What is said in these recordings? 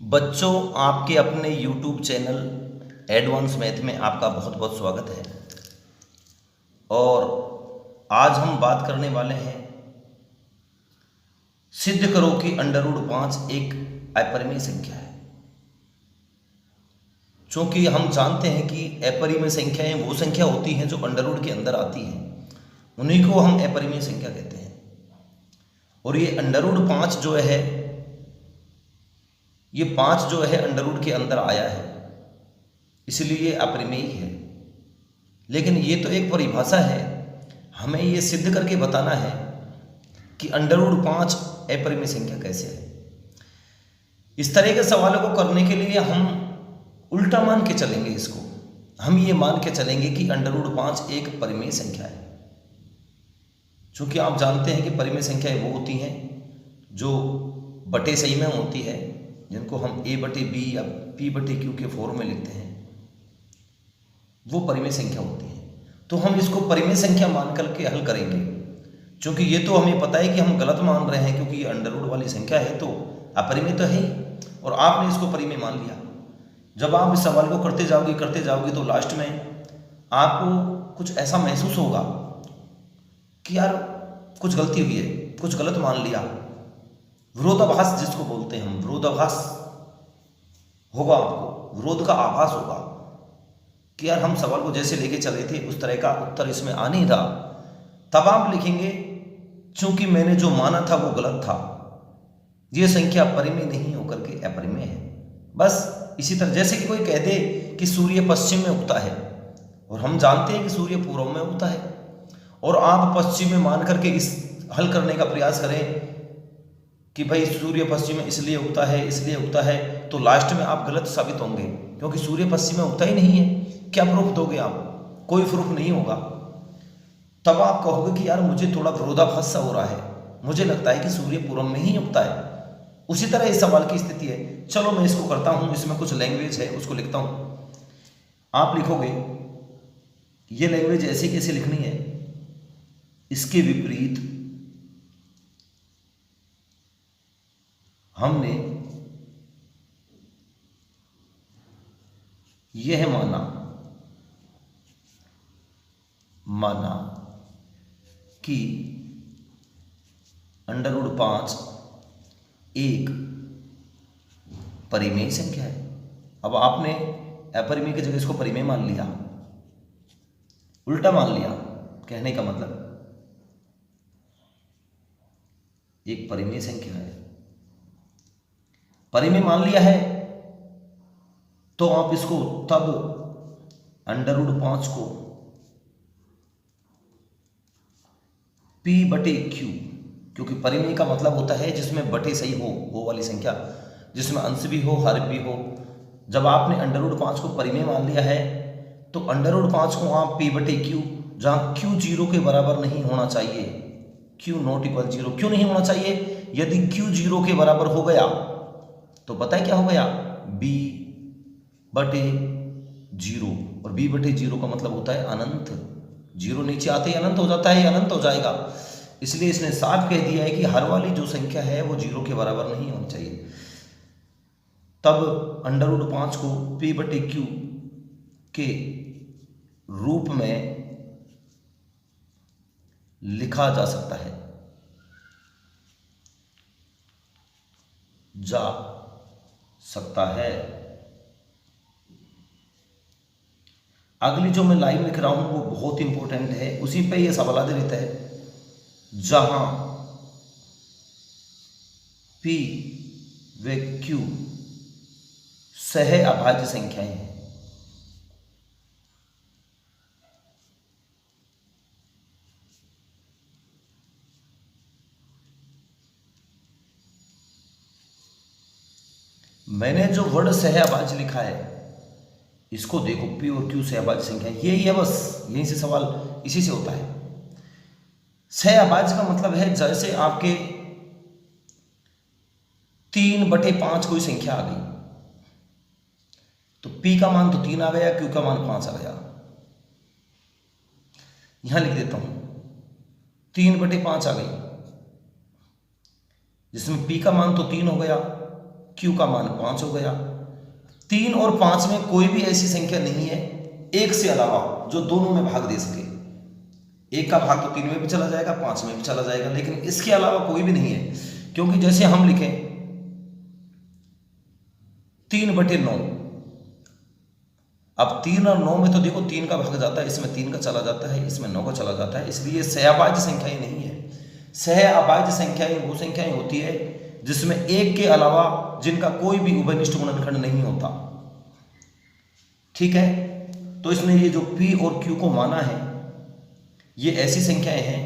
बच्चों, आपके अपने YouTube चैनल एडवांस मैथ में आपका बहुत बहुत स्वागत है। और आज हम बात करने वाले हैं सिद्ध करो कि √5 एक अपरिमेय संख्या है। चूंकि हम जानते हैं कि अपरिमेय संख्याएं वो संख्या होती हैं जो अंडर के अंदर आती हैं, उन्हीं को हम अपरिमेय संख्या कहते हैं। और ये √5 जो है, ये 5 जो है अंडर के अंदर आया है, इसलिए ये अपरिमेय है। लेकिन ये तो एक परिभाषा है, हमें ये सिद्ध करके बताना है कि √5 अपरिमेय संख्या कैसे है। इस तरह के सवालों को करने के लिए हम उल्टा मान के चलेंगे। इसको हम ये मान के चलेंगे कि √5 एक परिमेय संख्या है। चूंकि आप जानते हैं कि परिमेय संख्याएं वो होती हैं जो बटे सही में होती है, जिनको हम a/b या p/q के फॉर्म में लिखते हैं, वो परिमेय संख्या होती है। तो हम इसको परिमेय संख्या मान करके हल करेंगे। क्योंकि ये तो हमें पता है कि हम गलत मान रहे हैं, क्योंकि ये अंडर वाली संख्या है तो अपरिमेय तो है ही, और आपने इसको परिमेय मान लिया। जब आप इस सवाल को करते जाओगे तो लास्ट में आपको कुछ ऐसा महसूस होगा कि यार कुछ गलती हुई है, कुछ गलत मान लिया। विरोधाभास जिसको बोलते हैं हम, विरोधाभास होगा, आपको विरोध का आभास होगा कि यार हम सवाल को जैसे लेके चले थे उस तरह का उत्तर इसमें आ नहीं रहा। तब आप लिखेंगे चूंकि मैंने जो माना था वो गलत था, ये संख्या परिमेय नहीं होकर के अपरिमेय है। बस इसी तरह जैसे कि कोई कह दे कि सूर्य पश्चिम में उगता है, और हम जानते हैं कि सूर्य पूर्व में उगता है, और आप पश्चिम में मान करके इस हल करने का प्रयास करें कि भाई सूर्य पश्चिम में इसलिए उगता है, तो लास्ट में आप गलत साबित होंगे, क्योंकि सूर्य पश्चिम में उगता ही नहीं है। क्या प्रूफ दोगे आप? कोई प्रूफ नहीं होगा। तब आप कहोगे कि यार मुझे थोड़ा विरोधाभास सा हो रहा है, मुझे लगता है कि सूर्य पूर्व में ही उगता है। उसी तरह इस सवाल की स्थिति है। चलो मैं इसको करता हूं, इसमें कुछ लैंग्वेज है उसको लिखता हूं। आप लिखोगे ये लैंग्वेज ऐसे कैसे लिखनी है, इसके विपरीत हमने यह माना कि √5 एक परिमेय संख्या है। अब आपने अपरिमेय की जगह इसको परिमेय मान लिया, उल्टा मान लिया। कहने का मतलब एक परिमेय संख्या है, परिमेय मान लिया है, तो आप इसको तब √5 को p/q, क्योंकि परिमेय का मतलब होता है जिसमें बटे सही हो, वो वाली संख्या जिसमें अंश भी हो हर भी हो। जब आपने √5 को परिमेय मान लिया है तो √5 को आप p/q, जहां q 0 के बराबर नहीं होना चाहिए, q ≠ 0 क्यों नहीं होना चाहिए? यदि q 0 के बराबर हो गया तो पता है क्या हो गया? b/0, और b/0 का मतलब होता है अनंत। 0 नीचे आते ही अनंत हो जाता है, अनंत हो जाएगा। इसलिए इसने साफ कह दिया है कि हर वाली जो संख्या है वो 0 के बराबर नहीं होनी चाहिए। तब √5 को p/q के रूप में लिखा जा सकता है। अगली जो मैं लाइन लिख रहा हूं वो बहुत इंपॉर्टेंट है, उसी पे ये सवाल आधारित है। जहां p व q सह अभाज्य संख्याएं हैं, मैंने जो वर्ड सह अभाज्य लिखा है इसको देखो, p और q सहअभाज्य संख्या यही है, बस यहीं से सवाल इसी से होता है। सहअभाज्य का मतलब है जैसे आपके 3/5 कोई संख्या आ गई, तो p का मान तो 3 आ गया, q का मान 5 आ गया। यहां लिख देता हूं 3/5 आ गई, जिसमें p का मान तो 3 हो गया, क्यू का मान 5 हो गया। 3 और 5 में कोई भी ऐसी संख्या नहीं है एक से अलावा जो दोनों में भाग दे सके। एक का भाग तो 3 में भी चला जाएगा, 5 में भी चला जाएगा, लेकिन इसके अलावा कोई भी नहीं है। क्योंकि जैसे हम लिखें 3/9, अब 3 और 9 में तो देखो 3 का भाग जाता है, इसमें 3 का चला जाता है, इसमें 9 का चला जाता है, इसलिए सहअभाज्य संख्याएं नहीं है। सहअभाज्य संख्याएं वो संख्याएं होती है जिसमें एक के अलावा जिनका कोई भी उभयनिष्ठ गुणनखंड नहीं होता। ठीक है, तो इसने ये जो P और Q को माना है, ये ऐसी संख्याएं हैं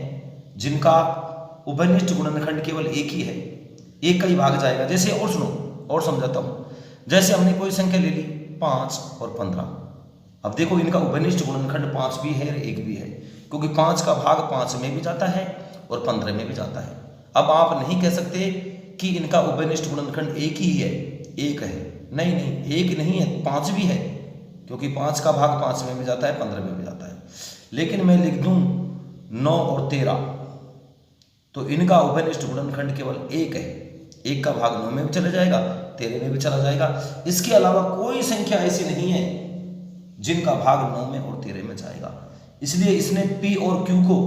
जिनका उभयनिष्ठ गुणनखंड केवल एक ही है, एक का ही भाग जाएगा। जैसे और सुनो और समझाता हूं, जैसे हमने कोई संख्या ले ली 5 और 15, अब देखो इनका उभयनिष्ठ गुणनखंड 5 भी है और 1 भी है, क्योंकि 5 का भाग 5 में भी जाता है और 15 में भी जाता है। अब आप नहीं कह सकते कि इनका उभयनिष्ठ गुणनखंड एक ही है, एक है, नहीं नहीं, एक नहीं है, 5 भी है, क्योंकि 5 का भाग 5 में भी जाता है, 15 में भी जाता है। लेकिन मैं लिख दूं 9 और 13, तो इनका उभयनिष्ठ गुणनखंड केवल एक है, एक का भाग 9 में भी चला जाएगा, 13 में भी चला जाएगा। इसके अलावा कोई संख्या ऐसी नहीं है जिनका भाग 9 में और 13 में जाएगा। इसलिए इसने P और Q को,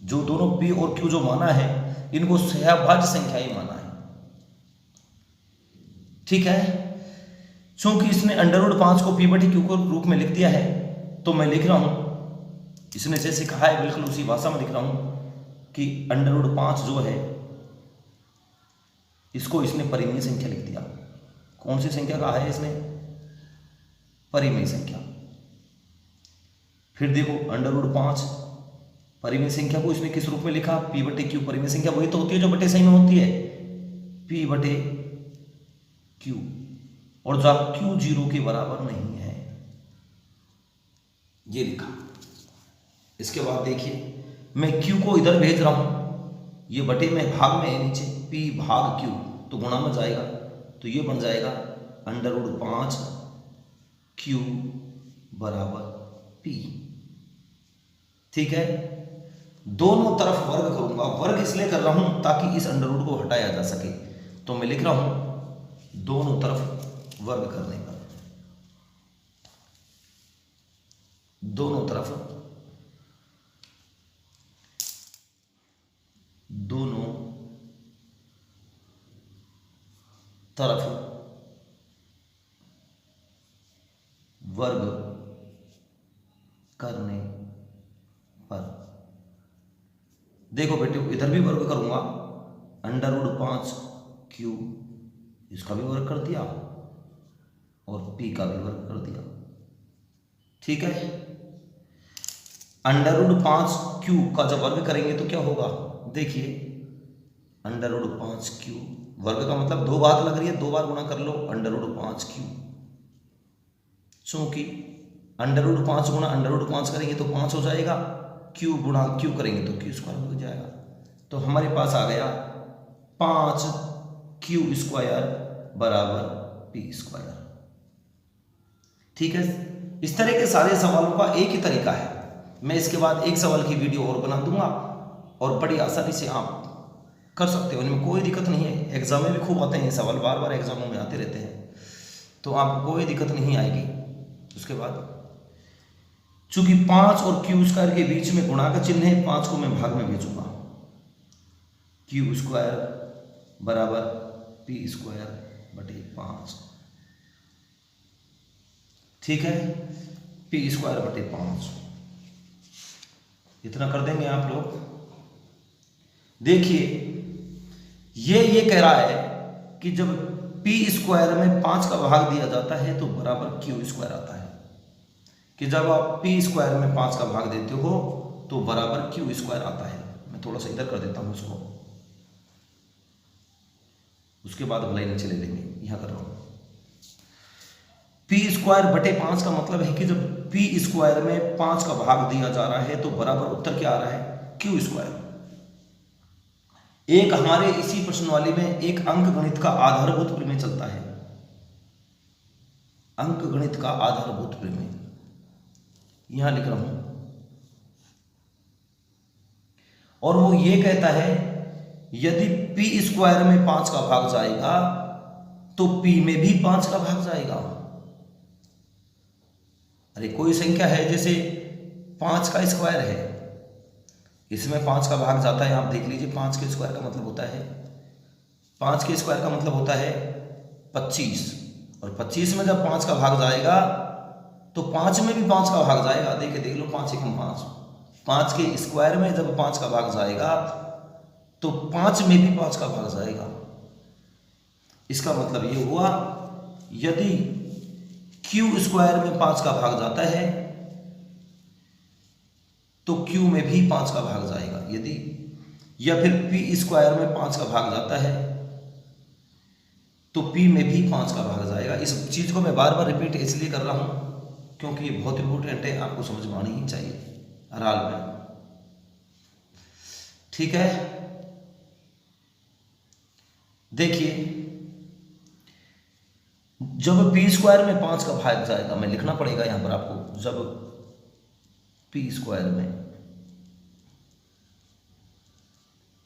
जो दोनों P और Q जो माना है, इनको सहअभाज्य संख्या ही माना है। ठीक है, चूंकि इसने √5 को P/Q के रूप में लिख दिया है, तो मैं लिख रहा हूं, इसने जैसे कहा है बिल्कुल उसी भाषा में लिख रहा हूं कि √5 जो है इसको इसने परिमेय संख्या लिख दिया। कौन सी संख्या कहा है इसने? परिमेय संख्या। फिर देखो √5 परिमेय संख्या को इसने किस रूप में लिखा? P/Q। परिमेय संख्या वही तो होती है जो बटे सही में होती है, P/Q, और जब Q 0 के बराबर नहीं है, ये लिखा। इसके बाद देखिए मैं Q को इधर भेज रहा हूं, ये बटे में भाग में है नीचे, P/Q, तो गुणा में जाएगा, तो ये बन जाएगा √5 Q बराबर P। ठीक है, दोनों तरफ वर्ग करूंगा। वर्ग इसलिए कर रहा हूं ताकि इस अंडर रूट को हटाया जा सके, तो मैं लिख रहा हूं दोनों तरफ वर्ग करने पर, दोनों तरफ वर्ग करने पर। देखो बेटे, इधर भी वर्ग करूंगा, √5Q, इसका भी वर्ग कर दिया और P का भी वर्ग कर दिया। ठीक है, √5Q का जब वर्ग करेंगे तो क्या होगा? देखिए √5Q, वर्ग का मतलब दो बात लग रही है, दो बार गुणा कर लो √5Q, चूंकि √5 गुणा √5 करेंगे तो 5 हो जाएगा, Q गुणा Q करेंगे तो Q² हो जाएगा। तो हमारे पास आ गया 5Q² बराबर P²। ठीक है, इस तरह के सारे सवालों का एक ही तरीका है। मैं इसके बाद एक सवाल की वीडियो और बना दूंगा और बड़ी आसानी से आप कर सकते हो, इनमें कोई दिक्कत नहीं है। एग्जाम में भी खूब आते हैं ये सवाल, बार बार एग्जामों में आते रहते हैं, तो आपको कोई दिक्कत नहीं आएगी। उसके बाद चूंकि 5 और Q² के बीच में गुणा का चिन्ह है, 5 को मैं भाग में भेजूंगा, Q² बराबर P²/5। ठीक है, P²/5 इतना कर देंगे आप लोग। देखिए ये कह रहा है कि जब P² में 5 का भाग दिया जाता है तो बराबर Q² आता है, कि जब आप P² में 5 का भाग देते हो तो बराबर Q² आता है। मैं थोड़ा सा इधर कर देता हूं इसको, उसके बाद भलाई नीचे ले लेंगे, यहां कर रहा हूं। P²/5 का मतलब है कि जब P² में 5 का भाग दिया जा रहा है तो बराबर उत्तर क्या आ रहा है? Q²। एक हमारे इसी प्रश्नवाली में एक अंक गणित का आधारभूत प्रमेय चलता है, अंक गणित का आधारभूत प्रमेय यहां लिख रहा हूं, और वो ये कहता है यदि P² में 5 का भाग जाएगा तो p में भी 5 का भाग जाएगा। अरे कोई संख्या है जैसे 5 का स्क्वायर है, इसमें 5 का भाग जाता है, आप देख लीजिए 5 के स्क्वायर का मतलब होता है 5 के स्क्वायर का मतलब होता है 25, और 25 में जब 5 का भाग जाएगा तो 5 में भी 5 का भाग जाएगा। देखिए देख लो 5 एकम 5, 5 के स्क्वायर में जब 5 का भाग जाएगा तो 5 में भी 5 का भाग जाएगा। इसका मतलब ये हुआ यदि क्यू स्क्वायर में 5 का भाग जाता है तो क्यू में भी 5 का भाग जाएगा, यदि, या फिर पी स्क्वायर में 5 का भाग जाता है तो पी में भी 5 का भाग जाएगा। इस चीज को मैं बार बार रिपीट इसलिए कर रहा हूं क्योंकि ये बहुत इंपॉर्टेंट है, आपको समझ में आनी ही चाहिए हराल में। ठीक है, देखिए जब पी स्क्वायर में 5 का भाग जाएगा, मैं लिखना पड़ेगा यहां पर आपको, जब पी स्क्वायर में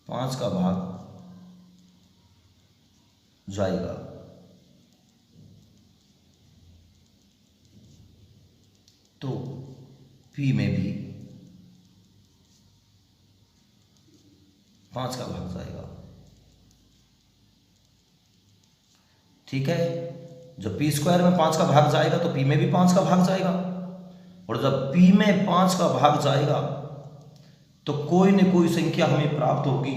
5 का भाग जाएगा तो पी में भी 5 का भाग जाएगा। ठीक है, जब पी स्क्वायर में 5 का भाग जाएगा तो पी में भी 5 का भाग जाएगा, और जब पी में 5 का भाग जाएगा तो कोई न कोई संख्या हमें प्राप्त होगी,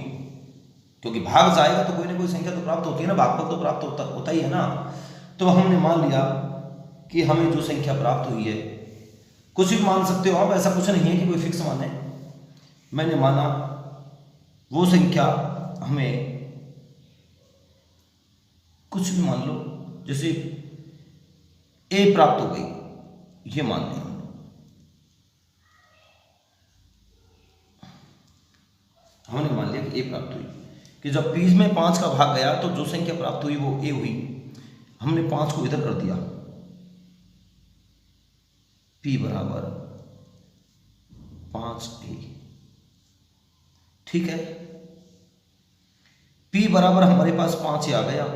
क्योंकि भाग जाएगा तो कोई ना कोई संख्या तो प्राप्त होती है ना, भागफल तो प्राप्त होता ही है ना। तो हमने मान लिया कि हमें जो संख्या प्राप्त हुई है, कुछ भी मान सकते हो आप, ऐसा कुछ नहीं है कि कोई फिक्स मान है। मैंने माना वो संख्या हमें कुछ भी मान लो, जैसे ए प्राप्त हो गई, ये मान लिया हमने मान लिया कि ए प्राप्त हुई, कि जब पी में 5 का भाग गया तो जो संख्या प्राप्त हुई वो ए हुई। हमने 5 को इधर कर दिया, P बराबर 5A। ठीक है, P बराबर हमारे पास 5A आ गया।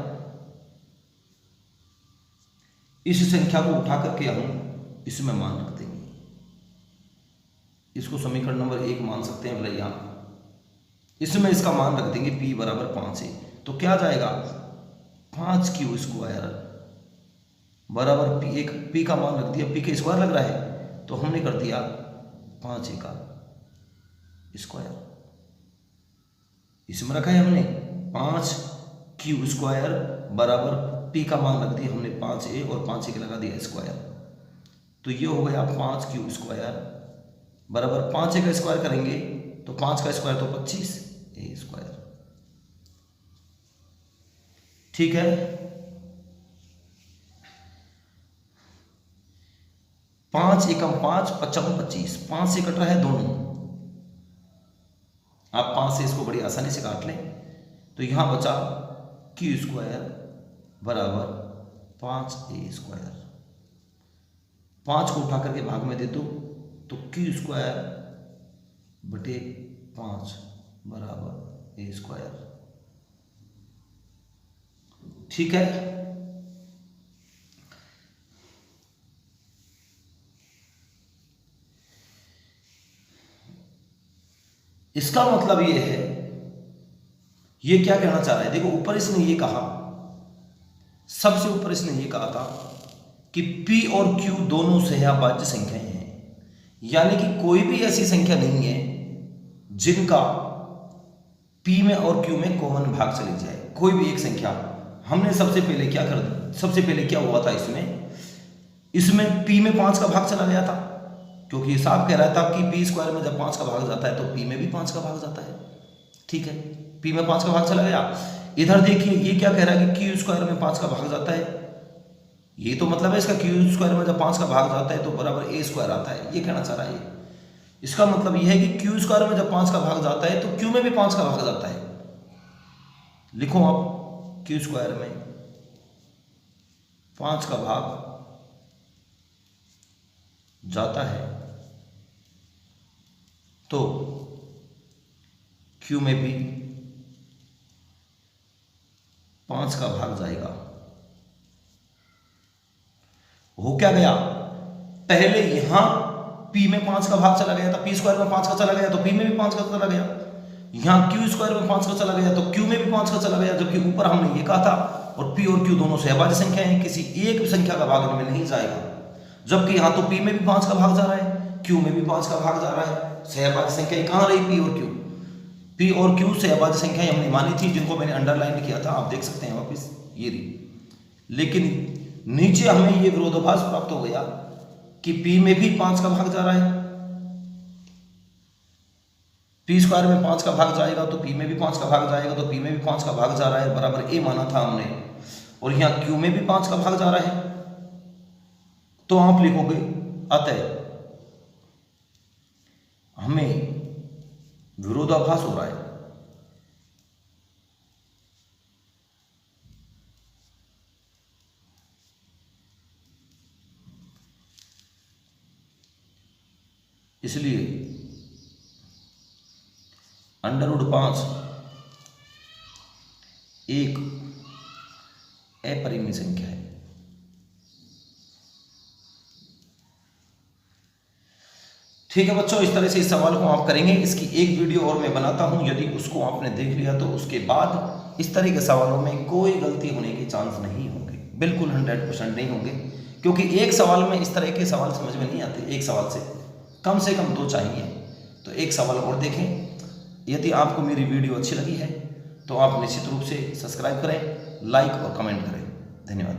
इस संख्या को उठा करके हम इसमें मान रख देंगे, इसको समीकरण नंबर 1 मान सकते हैं भैया। इसमें इसका मान रख देंगे P बराबर 5A, तो क्या जाएगा 5Q स्क्वायर बराबर P का मान रख दिया, P के स्क्वायर लग रहा है तो हमने कर दिया 5A का स्क्वायर। इसमें रखा है हमने 5Q स्क्वायर बराबर P का मान रख दिया हमने 5A, और 5A के लगा दिया स्क्वायर, तो ये हो गया 5Q स्क्वायर बराबर 5A का स्क्वायर करेंगे तो 5 का स्क्वायर तो 25A स्क्वायर। ठीक है, 5 एकम 5 पचम 25, 5 से कट रहा है दोनों, आप 5 से इसको बड़ी आसानी से काट लें, तो यहां बचा Q स्क्वायर बराबर 5A स्क्वायर। 5 को उठा करके भाग में दे दो तो Q स्क्वायर बटे 5 बराबर A स्क्वायर। ठीक है, इसका मतलब ये है, ये क्या कहना चाह रहा है, देखो ऊपर इसने ये कहा, सबसे ऊपर इसने ये कहा था कि P और Q दोनों सहअभाज्य संख्याएं हैं, यानी कि कोई भी ऐसी संख्या नहीं है जिनका P में और Q में कॉमन भाग चले जाए, कोई भी एक संख्या। हमने सबसे पहले क्या हुआ था, इसमें P में 5 का भाग चला गया था, क्योंकि ये साफ कह रहा था कि P स्क्वायर में जब 5 का भाग जाता है तो P में भी 5 का भाग जाता है। ठीक है, P में 5 का भाग चला गया। इधर देखिए ये क्या कह रहा है कि Q स्क्वायर में 5 का भाग जाता है, ये तो मतलब है इसका Q स्क्वायर में जब 5 का भाग जाता है तो बराबर A स्क्वायर आता है, ये कहना चाह रहा है। इसका मतलब यह है कि Q स्क्वायर में जब 5 का भाग जाता है तो Q में भी 5 का भाग जाता है। लिखो आप, Q स्क्वायर में 5 का भाग जाता है तो Q में भी 5 का भाग जाएगा। हो क्या गया, पहले यहां p में 5 का भाग चला गया था, p स्क्वायर में 5 का चला गया तो p में भी 5 का चला गया, यहां q स्क्वायर में 5 का चला गया तो q में भी 5 का चला गया, जबकि ऊपर हमने ये कहा था और p और q दोनों सहभाज्य संख्या हैं, किसी एक संख्या का भाग इनमें नहीं जाएगा, जबकि यहां तो p में भी 5 का भाग जा रहा है, q में भी 5 का भाग जा रहा है। सहभाज्य संख्या कहां रही, p और q, p और q सहभाज्य संख्या हमने मानी थी, जिनको मैंने अंडरलाइन किया था, आप देख सकते हैं वापस ये रही। लेकिन नीचे हमें ये विरोधाभास प्राप्त हो गया कि p में भी 5 का भाग जा रहा है, p स्क्वायर में 5 का भाग जाएगा तो p में भी 5 का भाग जाएगा, तो p में भी 5 का भाग जा रहा है बराबर a माना था हमने, और यहाँ q में भी 5 का भाग जा रहा है, तो आप लिखोगे अतः हमें विरोधाभास हो रहा है। इसलिए √5 एक अपरिमेय संख्या है। ठीक है बच्चों, इस तरह से इस सवाल को आप करेंगे। इसकी एक वीडियो और मैं बनाता हूं, यदि उसको आपने देख लिया तो उसके बाद इस तरह के सवालों में कोई गलती होने के चांस नहीं होंगे, बिल्कुल 100% नहीं होंगे, क्योंकि एक सवाल में इस तरह के सवाल समझ में नहीं आते, एक सवाल से कम 2 चाहिए। तो एक सवाल और देखें। यदि आपको मेरी वीडियो अच्छी लगी है तो आप निश्चित रूप से सब्सक्राइब करें, लाइक और कमेंट करें। धन्यवाद।